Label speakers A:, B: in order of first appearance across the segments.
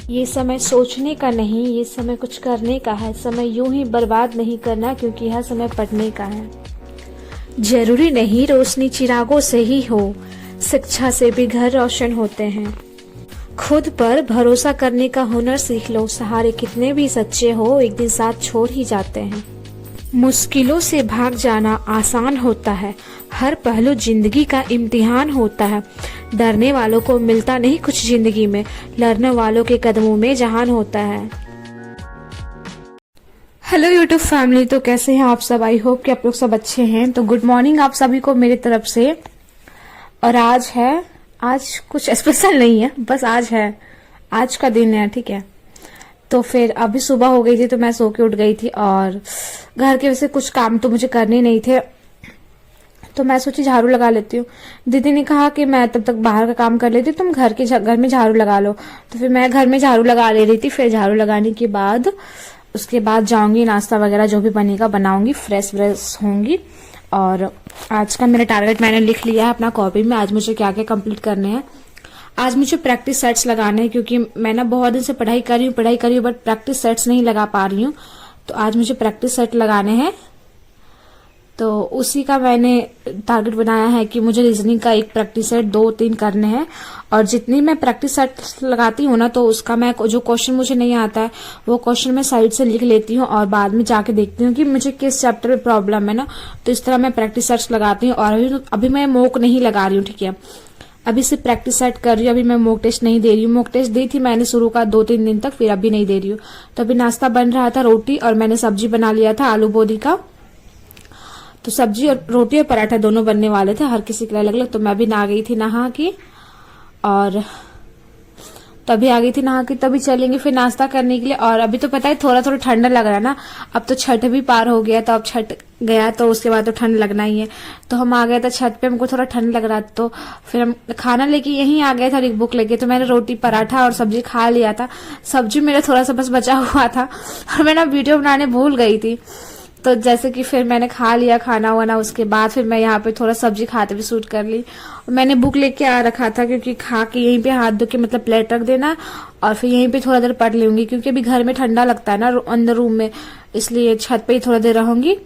A: ये समय सोचने का नहीं, ये समय कुछ करने का है। समय यूं ही बर्बाद नहीं करना, क्योंकि यह समय पढ़ने का है। जरूरी नहीं रोशनी चिरागों से ही हो, शिक्षा से भी घर रोशन होते हैं। खुद पर भरोसा करने का हुनर सीख लो, सहारे कितने भी सच्चे हो एक दिन साथ छोड़ ही जाते हैं। मुश्किलों से भाग जाना आसान होता है, हर पहलू जिंदगी का इम्तिहान होता है। डरने वालों को मिलता नहीं कुछ जिंदगी में, लड़ने वालों के कदमों में जहान होता है। हेलो यूट्यूब फैमिली, तो कैसे हैं आप सब? आई होप कि आप लोग सब अच्छे हैं। तो गुड मॉर्निंग आप सभी को मेरी तरफ से। और आज कुछ स्पेशल नहीं है, बस आज है, आज का दिन है, ठीक है। तो फिर अभी सुबह हो गई थी तो मैं सो के उठ गई थी, और घर के वैसे कुछ काम तो मुझे करने नहीं थे, तो मैं सोची झाड़ू लगा लेती हूँ। दीदी ने कहा कि मैं तब तक बाहर का काम कर लेती हूँ, तुम घर में झाड़ू लगा लो। तो फिर मैं घर में झाड़ू लगा ले रही थी। फिर झाड़ू लगाने के बाद उसके बाद जाऊंगी, नाश्ता वगैरह जो भी बनेगा बनाऊंगी, फ्रेश होंगी। और आज का मेरा टारगेट मैंने लिख लिया है अपना कॉपी में। आज मुझे क्या क्या कंप्लीट करने हैं। आज मुझे प्रैक्टिस सेट्स लगाने हैं, क्योंकि मैं ना बहुत दिन से पढ़ाई कर रही हूँ बट प्रैक्टिस सेट्स नहीं लगा पा रही हूँ। तो आज मुझे प्रैक्टिस सेट लगाने हैं, तो उसी का मैंने टारगेट बनाया है कि मुझे रीजनिंग का एक प्रैक्टिस सेट 2-3 करने हैं। और जितनी मैं प्रैक्टिस सेट लगाती हूँ ना, तो उसका मैं जो क्वेश्चन मुझे नहीं आता है वो क्वेश्चन मैं साइड से लिख लेती हूँ और बाद में जाके देखती हूँ कि मुझे किस चैप्टर में प्रॉब्लम है ना। तो इस तरह मैं प्रैक्टिस सेट्स लगाती हूँ। और अभी मैं मॉक नहीं लगा रही हूँ, ठीक है। अभी सिर्फ प्रैक्टिस सेट कर रही हूँ, अभी मैं मॉक टेस्ट नहीं दे रही हूँ। मॉक टेस्ट दी थी मैंने शुरू का 2-3 दिन तक, फिर अभी नहीं दे रही हूँ। तो अभी नाश्ता बन रहा था, रोटी, और मैंने सब्जी बना लिया था आलू बोदी का। तो सब्जी और रोटी और पराठा दोनों बनने वाले थे, हर किसी के लिए अलग अलग। तो मैं भी ना गई थी नहा के, और तभी आ गई थी नहा के, तभी चलेंगे फिर नाश्ता करने के लिए। और अभी तो पता है थोड़ा थोड़ा ठंडा लग रहा है ना, अब तो छठ भी पार हो गया, तो अब छठ गया तो उसके बाद तो ठंड लगना ही है। तो हम आ गए थे छत पे, हमको थोड़ा ठंड लग रहा था, तो फिर हम खाना लेके यहीं आ गए था बुक लेके। तो मैंने रोटी पराठा और सब्जी खा लिया था। सब्जी मेरा थोड़ा सा बस बचा हुआ था और मैं ना वीडियो बनाने भूल गई थी। तो जैसे कि फिर मैंने खा लिया खाना वाना, उसके बाद फिर मैं यहाँ पे थोड़ा सब्जी खाते हुए शूट कर ली। मैंने बुक लेके आ रखा था, क्योंकि खा के यहीं पे हाथ धो के मतलब प्लेट रख देना, और फिर यहीं पे थोड़ा देर पढ़ लूंगी, क्योंकि अभी घर में ठंडा लगता है ना अंदर रूम में, इसलिए छत पे ही थोड़ा देर रहूंगी।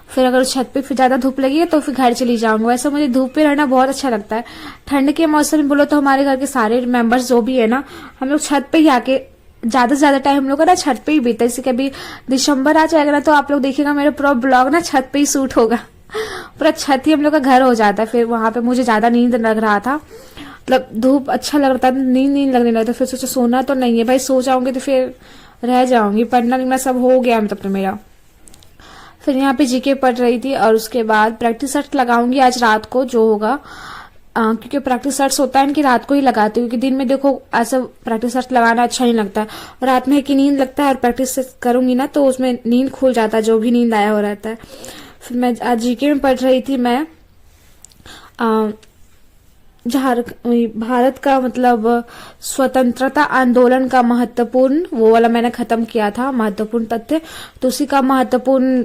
A: फिर अगर छत पे फिर ज्यादा धूप लगी तो फिर घर चली जाऊंगा। वैसे मुझे धूप पे रहना बहुत अच्छा लगता है। ठंड के मौसम में बोलो तो हमारे घर के सारे मेंबर्स जो भी है ना, हम लोग छत पे ही आके ज्यादा से ज्यादा टाइम हम लोग का ना छत पे ही बीता है। जैसे कि अभी दिसंबर आ जाएगा ना, तो आप लोग देखिएगा मेरा पूरा ब्लॉग ना छत पे ही शूट होगा। पूरा छत ही हम लोग का घर हो जाता है। फिर वहां पे मुझे ज्यादा नींद लग रहा था, मतलब धूप अच्छा लग रहा था, नींद लगने लगा। फिर सोचा सोना तो नहीं है भाई, सो जाऊंगी तो फिर रह जाऊंगी। पढ़ना लिखना सब हो गया मतलब तो मेरा। फिर यहाँ पे जीके पढ़ रही थी, और उसके बाद प्रैक्टिस सेट लगाऊंगी आज रात को जो होगा, क्योंकि प्रैक्टिस सेट्स होता है कि रात को ही लगाती हूँ, क्योंकि दिन में देखो ऐसा प्रैक्टिस सेट लगाना अच्छा नहीं लगता है। रात में कि नींद लगता है, और प्रैक्टिस करूंगी ना तो उसमें नींद खुल जाता है, जो भी नींद आया हो रहता है। फिर मैं आज जीके में पढ़ रही थी मैं, भारत का मतलब स्वतंत्रता आंदोलन का महत्वपूर्ण, वो वाला मैंने खत्म किया था, महत्वपूर्ण तथ्य। तो उसी का महत्वपूर्ण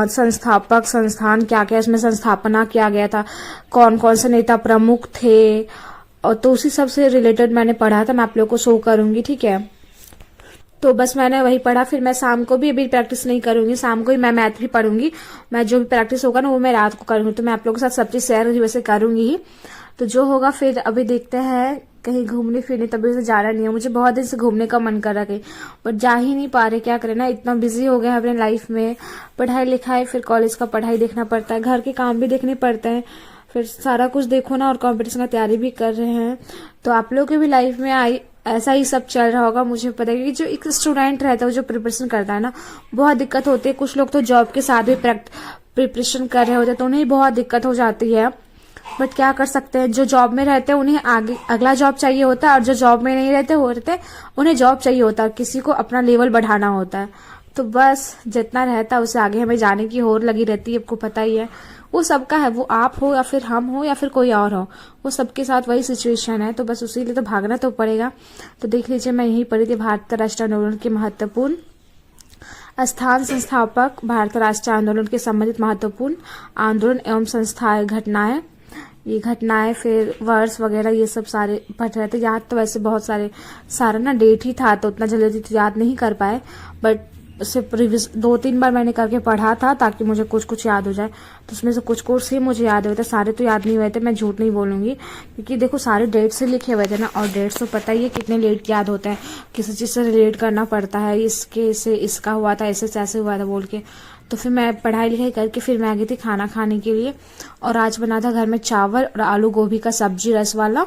A: संस्थापक संस्थान क्या क्या इसमें संस्थापना किया गया था, कौन कौन से नेता प्रमुख थे, और तो उसी सब से रिलेटेड मैंने पढ़ा था। मैं आप लोगों को शो करूंगी, ठीक है। तो बस मैंने वही पढ़ा। फिर मैं शाम को भी अभी प्रैक्टिस नहीं करूंगी, शाम को ही मैं मैथ भी पढ़ूंगी। मैं जो भी प्रैक्टिस होगा ना वो मैं रात को करूंगी। तो मैं आप लोगों के साथ सब चीज शेयर वैसे करूंगी ही, तो जो होगा फिर अभी देखते हैं कहीं घूमने फिरने। तभी से जाना नहीं है, मुझे बहुत दिन से घूमने का मन कर रहा है, बट जा ही नहीं पा रहे। क्या करें ना, इतना बिजी हो गया है अपने लाइफ में, पढ़ाई लिखाई, फिर कॉलेज का पढ़ाई देखना पड़ता है, घर के काम भी देखने पड़ते हैं, फिर सारा कुछ देखो ना, और कंपटीशन का तैयारी भी कर रहे हैं। तो आप लोगों की भी लाइफ में ऐसा ही सब चल रहा होगा, मुझे पता है। क्योंकि जो एक स्टूडेंट रहता है, जो प्रिपरेशन करता है ना, बहुत दिक्कत होती है। कुछ लोग तो जॉब के साथ भी प्रिपरेशन कर रहे होते हैं, तो उन्हें बहुत दिक्कत हो जाती है। बट क्या कर सकते हैं, जो जॉब में रहते हैं उन्हें आगे अगला जॉब चाहिए होता है, और जो जॉब में नहीं रहते उन्हें जॉब चाहिए होता है। किसी को अपना लेवल बढ़ाना होता है। तो बस जितना रहता है उससे आगे हमें जाने की होड़ लगी रहती है, आपको पता ही है। वो सबका है, वो आप हो या फिर हम हो या फिर कोई और हो, वो सबके साथ वही सिचुएशन है। तो बस उसी लिए तो भागना तो पड़ेगा। तो देख लीजिए, मैं यही पढ़ी थी, भारतीय राष्ट्रीय आंदोलन के महत्वपूर्ण स्थान, संस्थापक, भारतीय राष्ट्रीय आंदोलन के संबंधित महत्वपूर्ण आंदोलन एवं संस्थाएं, घटनाएं, ये घटनाएं, फिर वर्ड्स वगैरह ये सब सारे पढ़ रहे थे। याद तो वैसे बहुत सारा ना डेट ही था तो उतना जल्दी तो याद नहीं कर पाए, बट सिर्फ रिविज 2-3 बार मैंने करके पढ़ा था ताकि मुझे कुछ कुछ याद हो जाए। तो उसमें से कुछ कुछ ही मुझे याद हुए थे, सारे तो याद नहीं हुए थे, मैं झूठ नहीं बोलूंगी, क्योंकि देखो सारे डेट से लिखे हुए थे ना, और डेट्स तो पता ही है कितने लेट याद होते हैं, किसी चीज़ से रिलेट करना पड़ता है, इसके से इसका हुआ था, ऐसे से ऐसे हुआ था बोल के। तो फिर मैं पढ़ाई लिखाई करके फिर मैं आ गई थी खाना खाने के लिए, और आज बना था घर में चावल और आलू गोभी का सब्जी रस वाला।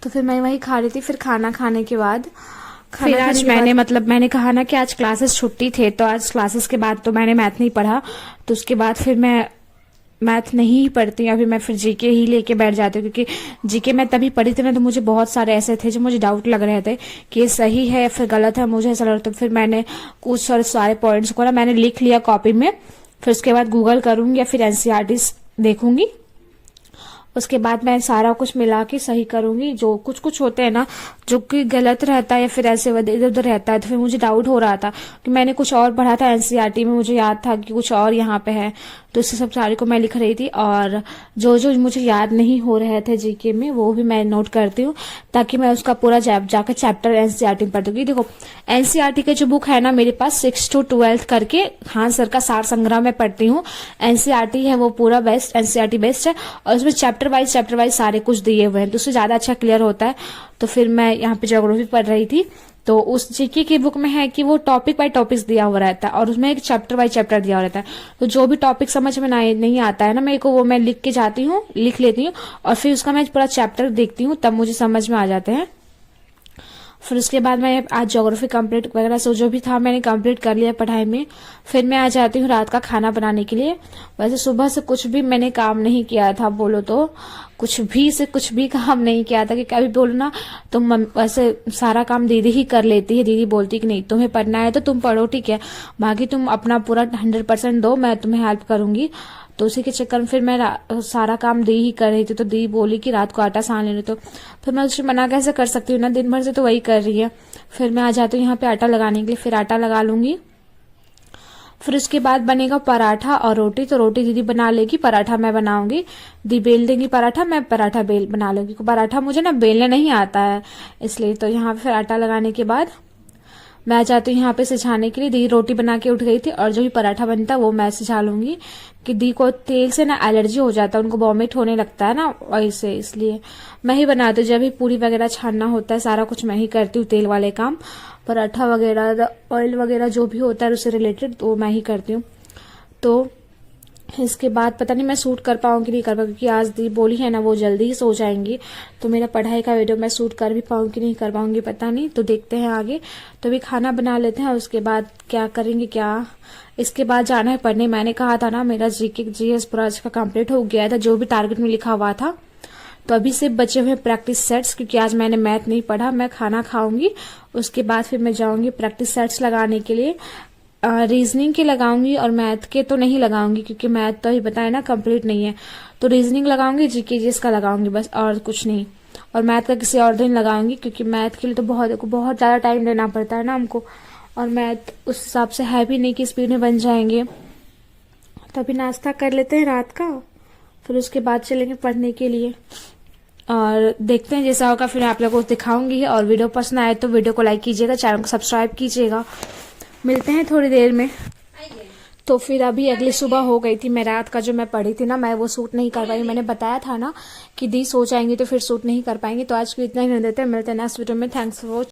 A: तो फिर मैं वही खा रही थी। फिर खाना खाने के बाद फिर आज मैंने कहा ना कि आज क्लासेस छुट्टी थे, तो आज क्लासेस के बाद तो मैंने मैथ नहीं पढ़ा, तो उसके बाद फिर मैं मैथ नहीं पढ़ती, अभी मैं फिर जीके ही लेके बैठ जाती हूँ, क्योंकि जीके मैं तभी पढ़ी थी ना, तो मुझे बहुत सारे ऐसे थे जो मुझे डाउट लग रहे थे कि ये सही है या फिर गलत है, मुझे ऐसा लग रहा था। तो फिर मैंने कुछ सारे पॉइंट्स को ना मैंने लिख लिया कॉपी में, फिर उसके बाद गूगल करूंगी या फिर एनसीईआरटी देखूंगी, उसके बाद मैं सारा कुछ मिला के सही करूंगी। जो कुछ कुछ होते हैं ना जो कि गलत रहता है या फिर ऐसे इधर उधर रहता है, तो फिर मुझे डाउट हो रहा था कि मैंने कुछ और पढ़ा था एनसीईआरटी में, मुझे याद था कि कुछ और यहाँ पे है, तो इससे सब सारी को मैं लिख रही थी। और जो जो मुझे याद नहीं हो रहे थे जीके में वो भी मैं नोट करती हूँ, ताकि मैं उसका पूरा जाकर चैप्टर एनसीईआरटी में पढ़ दूंगी। देखो एनसीईआरटी के जो बुक है ना मेरे पास 6 to 12 करके, हाँ सर का सार संग्रह में पढ़ती हूँ। एनसीईआरटी है वो पूरा बेस्ट, एनसीईआरटी बेस्ट है, और उसमें चैप्टर वाइज सारे कुछ दिए हुए हैं, तो उससे ज्यादा अच्छा क्लियर होता है। तो फिर मैं यहाँ पे ज्योग्राफी पढ़ रही थी, तो उस जीके की बुक में है कि वो टॉपिक बाय टॉपिक्स दिया हुआ रहता है, और उसमें एक चैप्टर बाय चैप्टर दिया हुआ रहता है। तो जो भी टॉपिक समझ में नहीं आता है ना मेरे को, वो मैं लिख के जाती हूँ, लिख लेती हूँ, और फिर उसका मैं पूरा चैप्टर देखती हूँ, तब मुझे समझ में आ जाते हैं। फिर उसके बाद मैं आज ज्योग्राफी कंप्लीट वगैरह सो जो भी था मैंने कंप्लीट कर लिया पढ़ाई में। फिर मैं आ जाती हूँ रात का खाना बनाने के लिए। वैसे सुबह से कुछ भी मैंने काम नहीं किया था, बोलो तो कुछ भी काम नहीं किया था, कि कभी बोलो ना तुम वैसे सारा काम दीदी ही कर लेती है। दीदी बोलती कि नहीं तुम्हें पढ़ना है तो तुम पढ़ो, ठीक है, बाकी तुम अपना पूरा 100% दो, मैं तुम्हें हेल्प करूंगी। तो उसी के चक्कर में फिर मैं सारा काम दी ही कर रही थी। तो दी बोली कि रात को आटा सान लेने, तो फिर मैं उससे मना कैसे कर सकती हूँ ना, दिन भर से तो वही कर रही है। फिर मैं आ जाती हूँ यहाँ पे आटा लगाने के लिए, फिर आटा लगा लूंगी। फिर उसके बाद बनेगा पराठा और रोटी। तो रोटी दीदी बना लेगी, पराठा मैं बनाऊंगी। दी बेल देंगी पराठा, मैं पराठा बना लूंगी। पराठा मुझे ना बेलने नहीं आता है, इसलिए। तो यहाँ पे फिर आटा लगाने के बाद मैं आ जाती हूँ यहाँ पे सिझाने के लिए। दी रोटी बना के उठ गई थी, और जो भी पराठा बनता है वो मैं सिझा लूंगी, कि दी को तेल से ना एलर्जी हो जाता है, उनको वॉमिट होने लगता है ना वैसे, इसलिए मैं ही बनाती हूँ। जब भी पूरी वगैरह छानना होता है सारा कुछ मैं ही करती हूँ, तेल वाले काम, पराठा वगैरह ऑयल वगैरह जो भी होता है उससे रिलेटेड वो मैं ही करती हूँ। तो इसके बाद पता नहीं मैं शूट कर पाऊंगी नहीं कर पाऊंगी, क्योंकि आज दी बोली है ना वो जल्दी ही सो जाएंगी, तो मेरा पढ़ाई का वीडियो मैं शूट कर भी पाऊंगी नहीं कर पाऊंगी पता नहीं। तो देखते हैं आगे। तो भी खाना बना लेते हैं, उसके बाद क्या करेंगे क्या। इसके बाद जाना है पढ़ने। मैंने कहा था ना मेरा जीएस पूरा का कंप्लीट हो गया था, जो भी टारगेट में लिखा हुआ था। तो अभी सिर्फ बचे हुए प्रैक्टिस सेट्स, क्योंकि आज मैंने मैथ नहीं पढ़ा। मैं खाना खाऊंगी, उसके बाद फिर मैं जाऊंगी प्रैक्टिस सेट्स लगाने के लिए। रीजनिंग के लगाऊंगी और मैथ के तो नहीं लगाऊंगी, क्योंकि मैथ तो ही बताया ना कंप्लीट नहीं है। तो रीजनिंग लगाऊंगी, जीकेजीएस का लगाऊंगी बस, और कुछ नहीं। और मैथ का किसी और दिन लगाऊंगी, क्योंकि मैथ के लिए तो बहुत ज्यादा टाइम देना पड़ता है ना हमको, और मैथ उस हिसाब से है भी नहीं कि स्पीड में बन जाएंगे। तो अभी नाश्ता कर लेते हैं रात का, फिर उसके बाद चलेंगे पढ़ने के लिए, और देखते हैं जैसा होगा फिर आप लोगों को दिखाऊंगी। और वीडियो पसंद आए तो वीडियो को लाइक कीजिएगा, चैनल को सब्सक्राइब कीजिएगा। मिलते हैं थोड़ी देर में। तो फिर अभी अगली सुबह हो गई थी, मैं रात का जो मैं पढ़ी थी ना मैं वो शूट नहीं कर पाई। मैंने बताया था ना कि दी सो जाएंगी तो फिर शूट नहीं कर पाएंगे। तो आज को इतना ही रहने देते हैं, मिलते हैं नेक्स्ट वीडियो में। Thanks for watching.